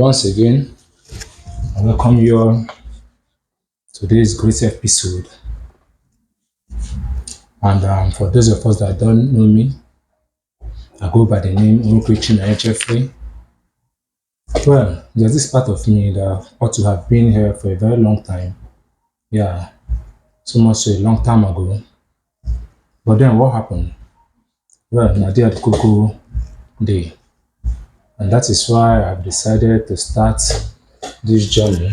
Once again, I welcome you all to this great episode. And for those of us that don't know me, I go by the name Urukwichina Jeffrey. Well, there's this part of me that ought to have been here for a very long time. Yeah, so much so a long time ago. But then what happened? Well, Nadia had Coco Day. And that is why I've decided to start this journey.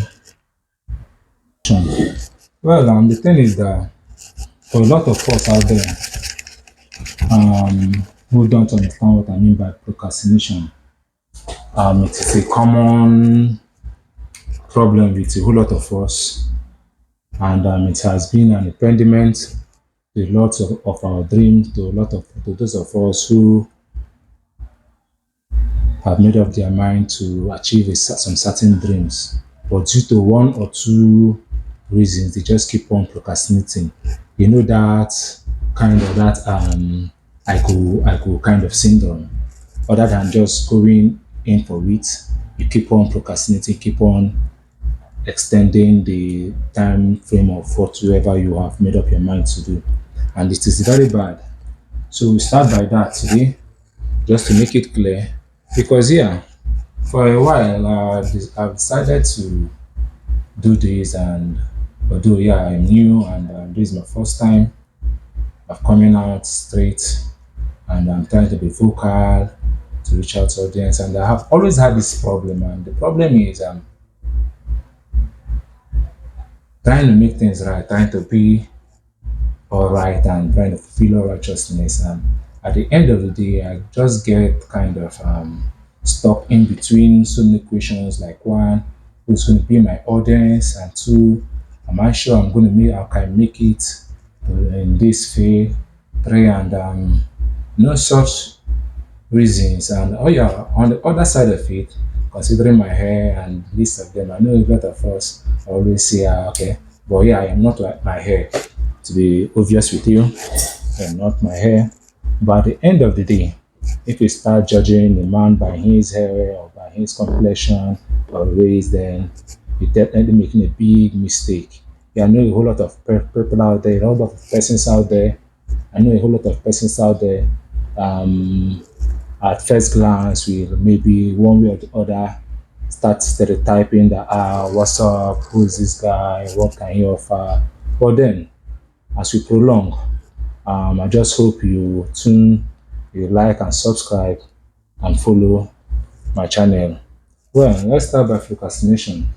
Well, the thing is that for a lot of us out there who don't understand what I mean by procrastination, it is a common problem with a whole lot of us, and it has been an impediment to a lot of our dreams, to those of us who have made up their mind to achieve some certain dreams, but due to one or two reasons, they just keep on procrastinating. You know that I go kind of syndrome. Other than just going in for it, you keep on procrastinating, keep on extending the time frame of whatever you have made up your mind to do, and it is very bad. So we start by that today, just to make it clear, because yeah, for a while I've decided to do this, and although yeah, I'm new and this is my first time of coming out straight, and I'm trying to be vocal to reach out to audience, and I have always had this problem, and the problem is trying to make things right, trying to be all right, and trying to fulfill all righteousness, and at the end of the day I just get kind of stuck in between so many questions, like one, who's going to be my audience, and two, am I sure I'm going to make I can make it in this field, three, and no such reasons. And oh yeah, on the other side of it, considering my hair and list of them, I know a lot of us always say, okay, but yeah, I am not like my hair. To be obvious with you, I am not my hair. But at the end of the day, if you start judging a man by his hair or by his complexion or race, then you're definitely making a big mistake. Yeah, I know a whole lot of people out there, a whole lot of persons out there. I know a whole lot of persons out there. At first glance, will maybe one way or the other start stereotyping that what's up, who's this guy, what can he offer? But then, as we prolong, I just hope you like and subscribe and follow my channel. Well, let's start by procrastination,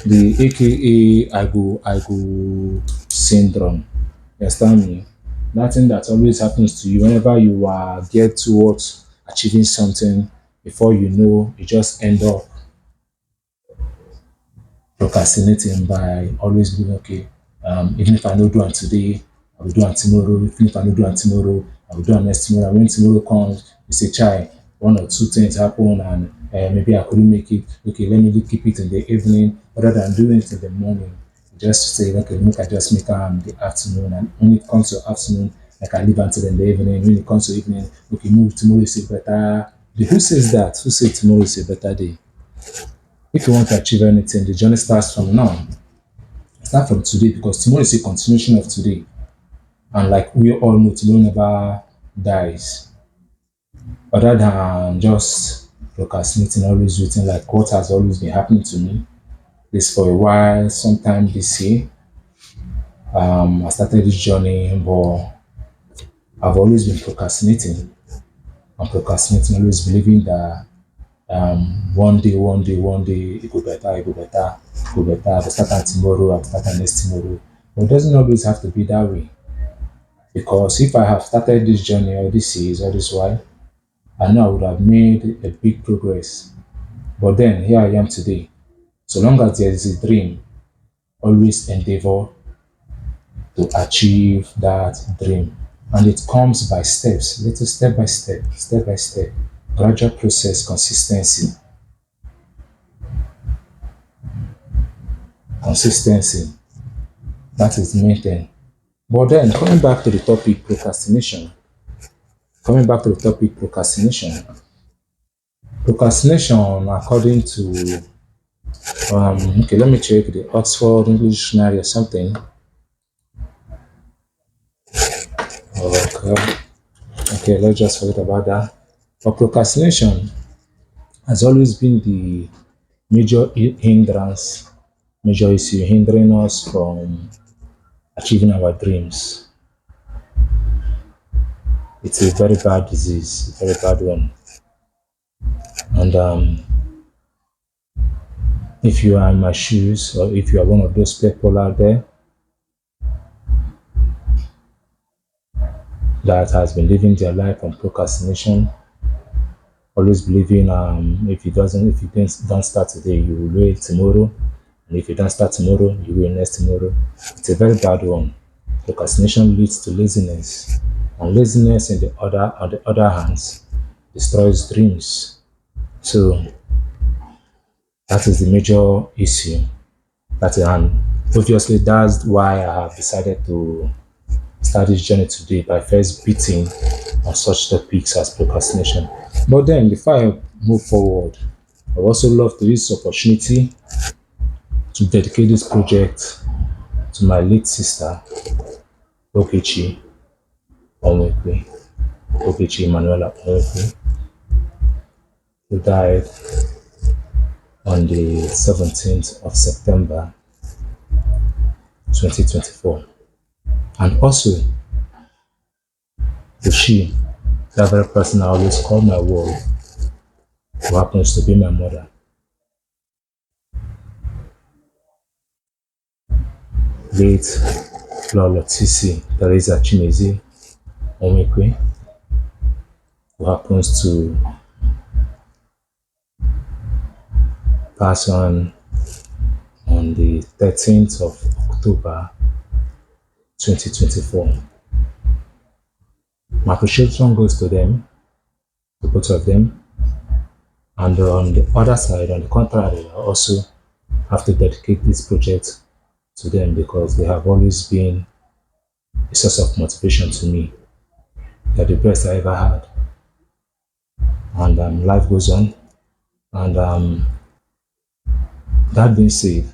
the AKA I go syndrome. You understand me? That thing that always happens to you whenever you get towards achieving something, before you know, you just end up procrastinating by always being okay. Even if I don't do it today, I will do it tomorrow. Even if I don't do it tomorrow, I will do it next tomorrow. When tomorrow comes, you say, "Chai, one or two things happen, and maybe I couldn't make it. Okay, let me keep it in the evening rather than doing it in the morning." Just say, "Okay, make I just make the afternoon." And when it comes to afternoon, like I leave until in the evening. When it comes to evening, okay, move tomorrow is a better. Who says that? Who says tomorrow is a better day? If you want to achieve anything, the journey starts from now. Start from today, because tomorrow is a continuation of today. And like we all know, tomorrow never dies. Other than just procrastinating, always waiting, like what has always been happening to me. This for a while, sometime this year. I started this journey, but I've always been procrastinating. I'm procrastinating, always believing that one day, it go better, it go better. I'll start on tomorrow, I'll start on next tomorrow. But it doesn't always have to be that way. Because if I have started this journey all this years, all this while, I know I would have made a big progress. But then here I am today. So long as there is a dream, always endeavor to achieve that dream. And it comes by steps, little step by step, gradual process, consistency. Consistency. That is the main thing. But then coming back to the topic procrastination, coming back to the topic procrastination, procrastination, according to Okay, let me check the Oxford English Dictionary or something. Okay, okay, let's just forget about that. For procrastination has always been the major hindrance, major issue hindering us from achieving our dreams. It's a very bad disease, a very bad one. And if you are in my shoes, or if you are one of those people out there that has been living their life on procrastination, always believing if you don't start today, you will wait tomorrow, and if you don't start tomorrow, you will next tomorrow. It's a very bad one. Procrastination leads to laziness, and laziness in the other on the other hands destroys dreams. So that is the major issue. And obviously that's why I have decided to start this journey today by first beating on such topics as procrastination. But then before I move forward, I would also love to use this opportunity to dedicate this project to my late sister, Okechi Onwekwe, Okechi Emanuela Onwekwe, who died on the 17th of September 2024. And also to she, that very person I always call my world, who happens to be my mother, late Lolo Tisi Teresa Chimezi Onwekwe, who happens to pass on the 13th of October 2024. My appreciation goes to them, to both of them. And on the other side, on the contrary, I also have to dedicate this project to them because they have always been a source of motivation to me. They're the best I ever had. And life goes on. And that being said,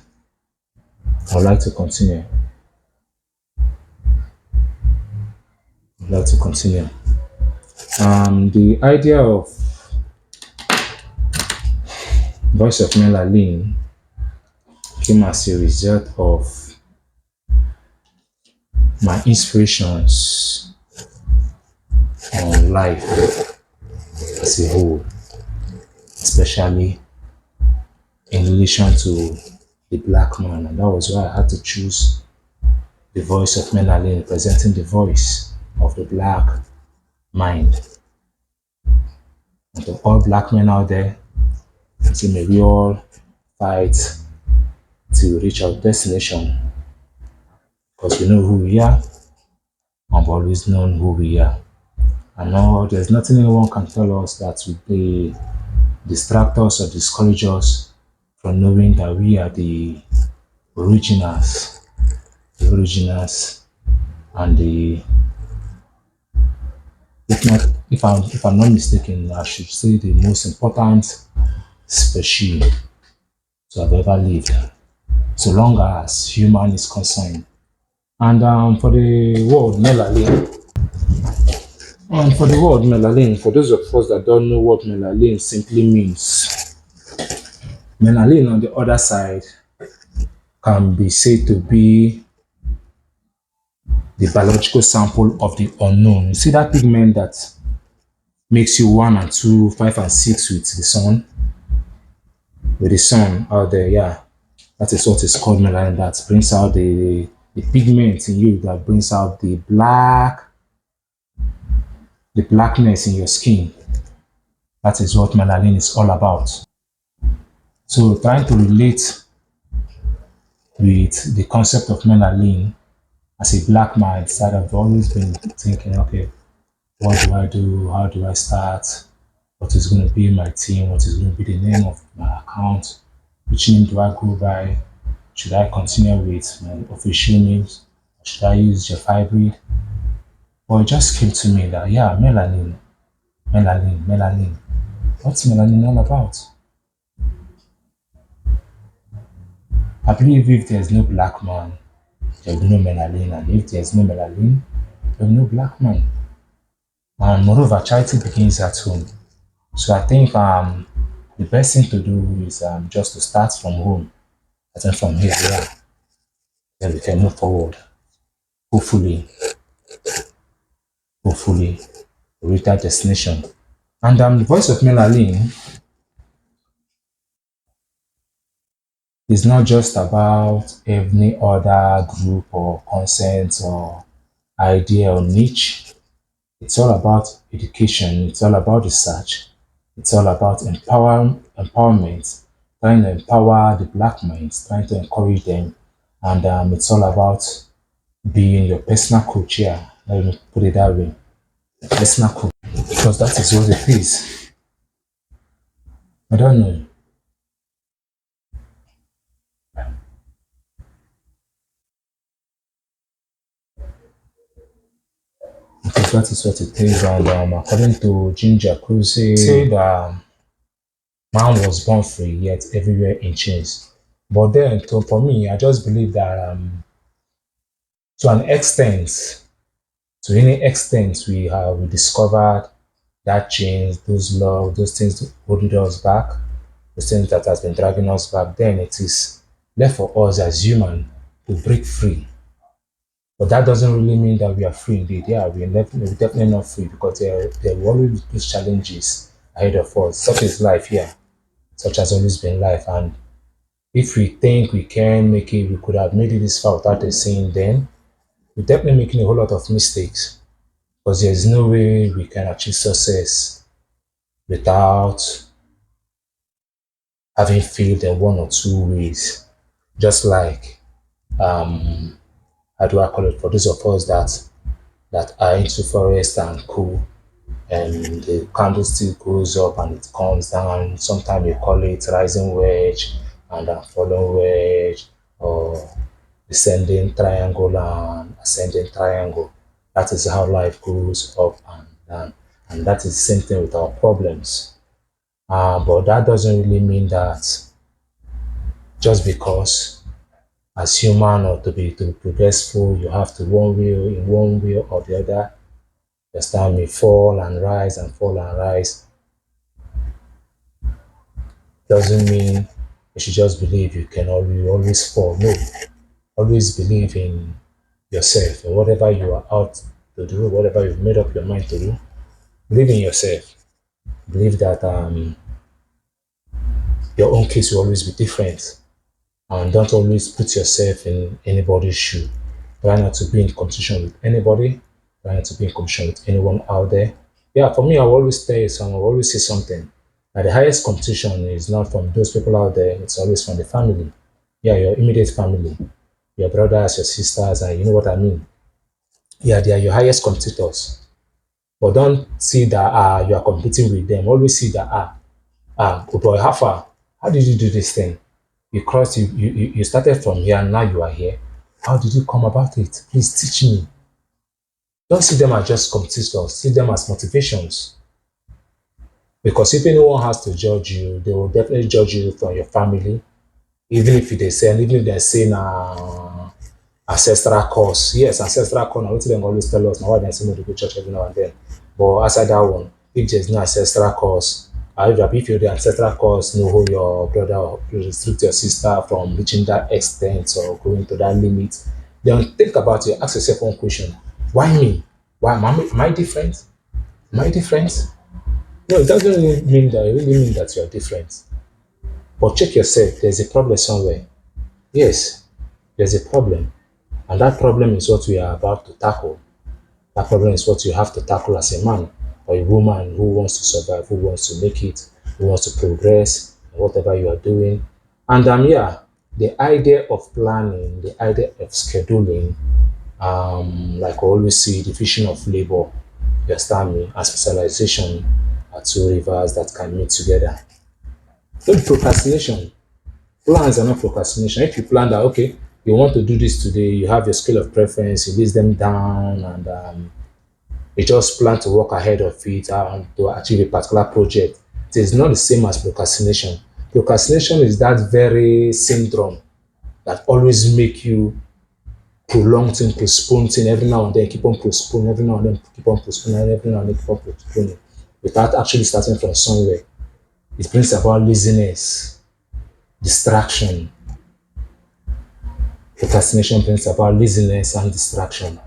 I'd like to continue. I'd like to continue. The idea of Voice of Melanin came as a result of my inspirations on life as a whole, especially in relation to the black man. And that was why I had to choose the voice of Melanin, representing the voice of the black mind. And to all black men out there, so may we all fight to reach our destination because we know who we are and we've always known who we are. And now there's nothing anyone can tell us that would be distract us or discourage us from knowing that we are the originals, and the if I'm not mistaken, I should say the most important species to have ever lived, so long as human is concerned. And for the word melanin, for those of us that don't know what melanin simply means, melanin on the other side can be said to be the biological sample of the unknown. You see that pigment that makes you one and two, five and six with the sun out there, yeah. That is what is called melanin. That brings out the pigment in you that brings out the blackness in your skin. That is what melanin is all about. So trying to relate with the concept of melanin as a black man, I've always been thinking, okay, what do I do? How do I start? What is going to be my team? What is going to be the name of my account? Which name do I go by? Should I continue with my official names? Should I use Jeff Hybrid? Well, it just came to me that, yeah, melanin. What's melanin all about? I believe if there's no black man, there'll be no melanin, and if there's no melanin, there'll be no black man. And moreover, charity begins at home. So I think the best thing to do is just to start from home. I think from here, yeah, then we can move forward. Hopefully, hopefully, reach that destination. And the voice of melanin is not just about any other group or concept or idea or niche. It's all about education. It's all about research. It's all about empowerment, trying to empower the black minds, trying to encourage them. And it's all about being your personal coach. Yeah, let me put it that way. Personal coach. Because that is what it is. I don't know. Because that is what it is. And according to Ginger Cruise, said man was born free, yet everywhere in chains. But then, for me, I just believe that to an extent, to any extent, we discovered that chains, those love, those things that holding us back, those things that has been dragging us back. Then it is left for us as human to break free. But that doesn't really mean that we are free indeed. Yeah, we're definitely not free because there will always be those challenges ahead of us. Such is life, yeah. Such has always been life. And if we think we can make it, we could have made it this far without a sin, then we're definitely making a whole lot of mistakes because there's no way we can achieve success without having failed in one or two ways. Just like, how do I call it, for those of us that are into forest and cool, and the candlestick goes up and it comes down. Sometimes you call it rising wedge and falling wedge, or descending triangle and ascending triangle. That is how life goes up and down. And that is the same thing with our problems. But that doesn't really mean that just because as human or to be progressful, you have to one way in one way or the other. Understand me? Fall and rise doesn't mean you should just believe you always fall. No, always believe in yourself and whatever you are out to do, whatever you've made up your mind to do. Believe in yourself. Believe that your own case will always be different, and don't always put yourself in anybody's shoe. Try not to be in competition with anybody. Try not to be in competition with anyone out there. Yeah, for me, I will always tell you something. I will always say something. Now, the highest competition is not from those people out there. It's always from the family. Yeah, your immediate family, your brothers, your sisters, and you know what I mean. Yeah, they are your highest competitors. But don't see that you are competing with them. Always see that oh boy, how far? How did you do this thing? You started from here and now you are here. How did you come about it? Please teach me. Don't see them as just competitors, see them as motivations. Because if anyone has to judge you, they will definitely judge you from your family. Even if they say ancestral cause. Yes, ancestral cause. Now, what them always tell us. Now, why they say no to go church every now and then. But aside that one, if there's no ancestral cause, however, if you're the ancestral cause, know who your brother or you restrict your sister from reaching that extent or going to that limit, then think about it. Ask yourself one question: why me? Why am I different? Am I different? No, it doesn't really mean that. It really mean that you're different. But check yourself. There's a problem somewhere. Yes, there's a problem, and that problem is what we are about to tackle. That problem is what you have to tackle as a man or a woman who wants to survive, who wants to make it, who wants to progress, in whatever you are doing. And yeah, the idea of planning, the idea of scheduling, like I always see, division of labor, you understand me, and specialization are two rivers that can meet together. Don't procrastination. Plans are not procrastination. If you plan that, okay, you want to do this today, you have your scale of preference, you list them down, and you just plan to work ahead of it to achieve a particular project. It is not the same as procrastination. Procrastination is that very syndrome that always make you prolong things, postpone things every now and then, keep on postponing, every now and then, keep on postponing, every now and then, keep on postponing, without actually starting from somewhere. It brings about laziness, distraction. Procrastination brings about laziness and distraction.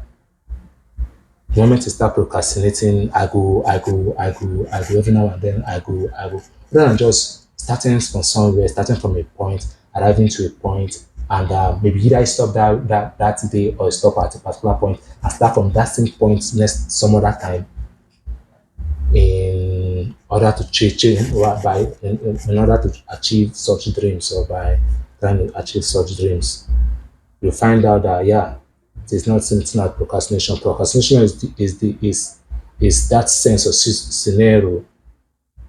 The moment you start procrastinating, I go, every now and then, I go. Rather than just starting from somewhere, starting from a point, arriving to a point, and maybe either stop that day or stop at a particular point and start from that same point next some other time in order to change in order to achieve such dreams or by trying to achieve such dreams. You find out that yeah, it is not something like procrastination. Procrastination is that sense of scenario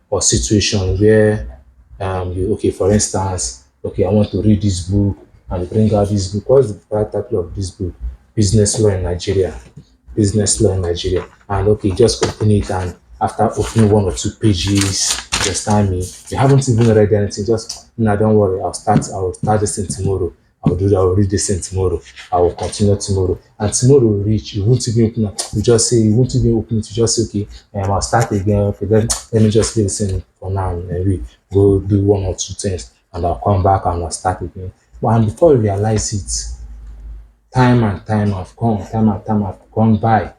or situation where you okay, for instance, okay, I want to read this book and you bring out this book. What's the right title of this book? Business law in Nigeria. Business law in Nigeria. And okay, just open it and after opening one or two pages, just time me. You haven't even read anything, just no, don't worry, I'll start this thing tomorrow. I'll read this thing tomorrow. I will continue tomorrow. And tomorrow will reach, you won't even open it. You just say you won't even open it, you just say, okay, I'll start again. Okay, then let me just listen for now and maybe go do one or two things and I'll come back and I'll start again. But and before you realize it, time and time have gone by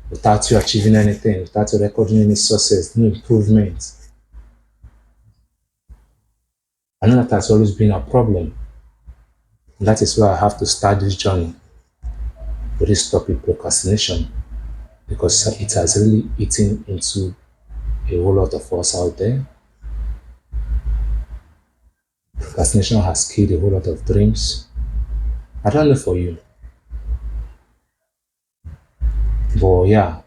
without you achieving anything, without you recording any success, no improvement. I know that has always been a problem. And that is why I have to start this journey with this topic, procrastination, because it has really eaten into a whole lot of us out there. Procrastination has killed a whole lot of dreams. I don't know for you, but yeah,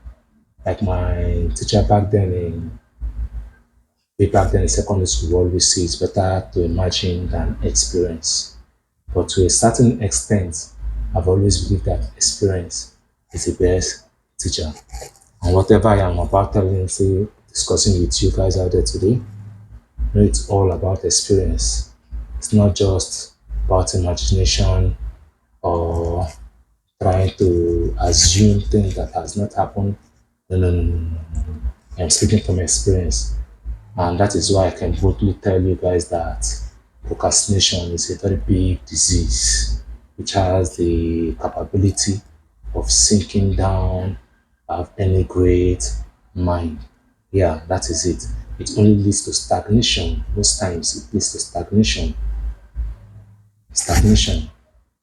like my teacher back then in secondary school always say it's better to imagine than experience. But to a certain extent, I've always believed that experience is the best teacher. And whatever I am about telling, say, discussing with you guys out there today, know it's all about experience. It's not just about imagination or trying to assume things that has not happened. No, no, no, no, no. I'm speaking from experience. And that is why I can boldly tell you guys that procrastination is a very big disease which has the capability of sinking down of any great mind. Yeah, that is it. It only leads to stagnation. Most times it leads to stagnation. Stagnation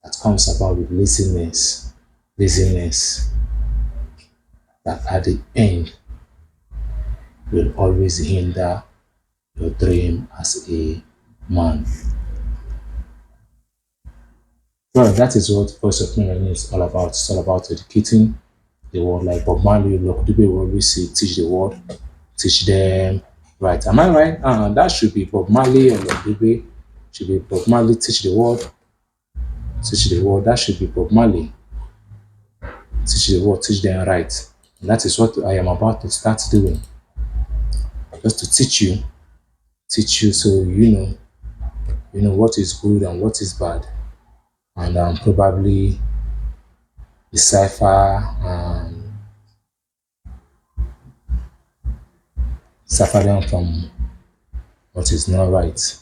that comes about with laziness. Laziness that at the end will always hinder your dream as a man. Well, that is what Voice of Melanin is all about. It's all about educating the world. Like Bob Marley, Dube will always say, teach the world, teach them. Right. Am I right? That should be Bob Marley or Dube. Should be Bob Marley, teach the world, teach the world. That should be Bob Marley, teach the world, teach them right. And that is what I am about to start doing. Just to teach you so you know what is good and what is bad. And probably decipher suffer them from what is not right.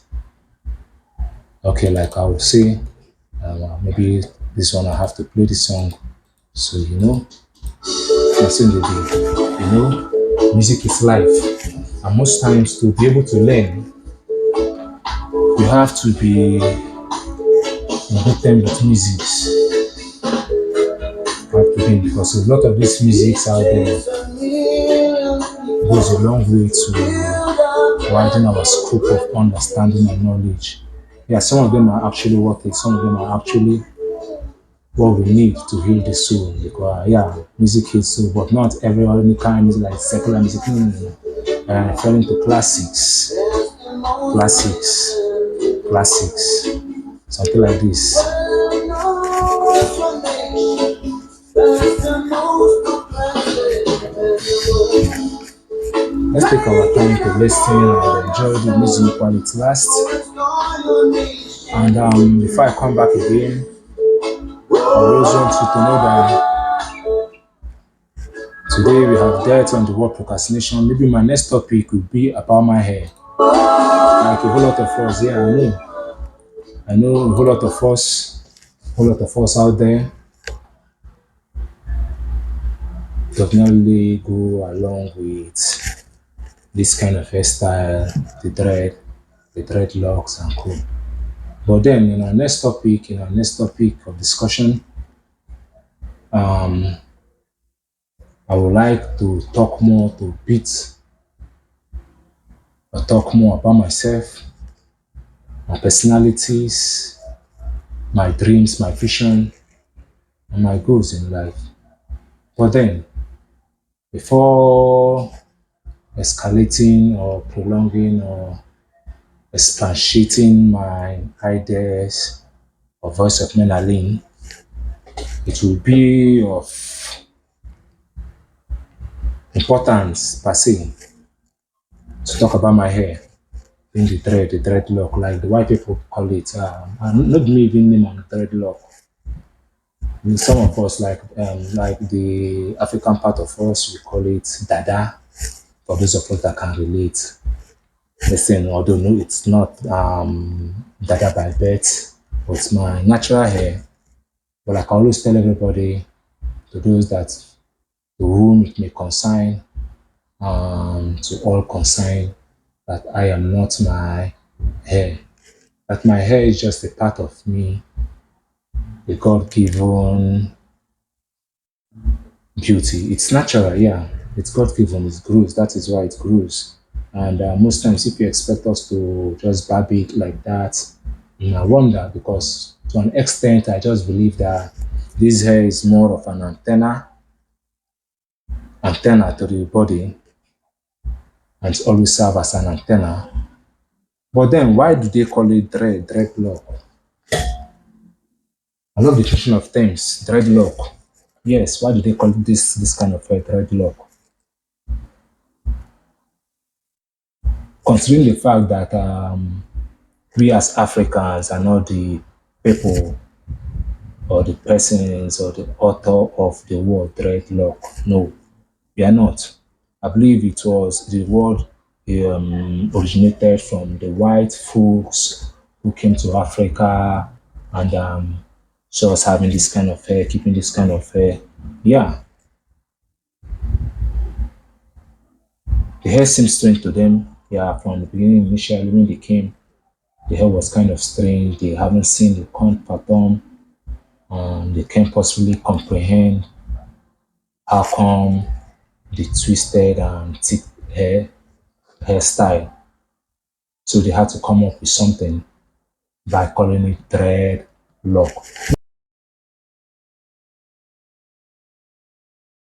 Okay, like I would say, maybe this one I have to play this song, so that's in the day. Music is life, and most times to be able to learn, you have to be in good time with music. You have to be because a lot of these musics out there goes a long way to widen our scope of understanding and knowledge. Yeah, some of them are actually worth it. Some of them are actually what we need to heal the soul. Because yeah, music heals soul, but not every any kind of music like secular music. No, no, no. I'm referring to classics, classics, something like this. Let's take our time to listen and enjoy the music while it lasts. And before I come back again, I always want you to know that today we have dealt on the word procrastination. Maybe my next topic will be about my hair. Like a whole lot of us, yeah, I know. I know a whole lot of us out there definitely go along with this kind of hairstyle, the dreadlocks and co. But then in our next topic of discussion, I would like to talk more to bit or talk more about myself, my personalities, my dreams, my vision, and my goals in life. But then, before escalating or prolonging or expatiating my ideas or voice of Menaline, it will be of importance per se to talk about my hair in the dreadlock, like the white people call it. And not me even name on dreadlock. Some of us, like the African part of us, we call it dada. For those of us that can relate, listen, although no, it's not dada by birth, but it's my natural hair. But like I always tell everybody, to those that to whom it may concern, to all concerned, that I am not my hair. That my hair is just a part of me, a God-given beauty. It's natural, yeah. It's God given. It grows. That is why it grows. And most times, if you expect us to just barb it like that, I wonder because to an extent, I just believe that this hair is more of an antenna to the body, and it always serve as an antenna. But then, why do they call it dreadlock? I love the tradition of terms, dreadlock. Yes, why do they call it this kind of hair dreadlock? Considering the fact that we as Africans are not the people or the persons or the author of the word dreadlock. No, we are not. I believe it was the word originated from the white folks who came to Africa and saw us having this kind of hair, keeping this kind of hair. Yeah, the hair seemed strange to them. Yeah, from the beginning, initially when they came, the hair was kind of strange. They haven't seen the corn pattern. They can't possibly comprehend how come the twisted and thick hairstyle. So they had to come up with something by calling it dread lock.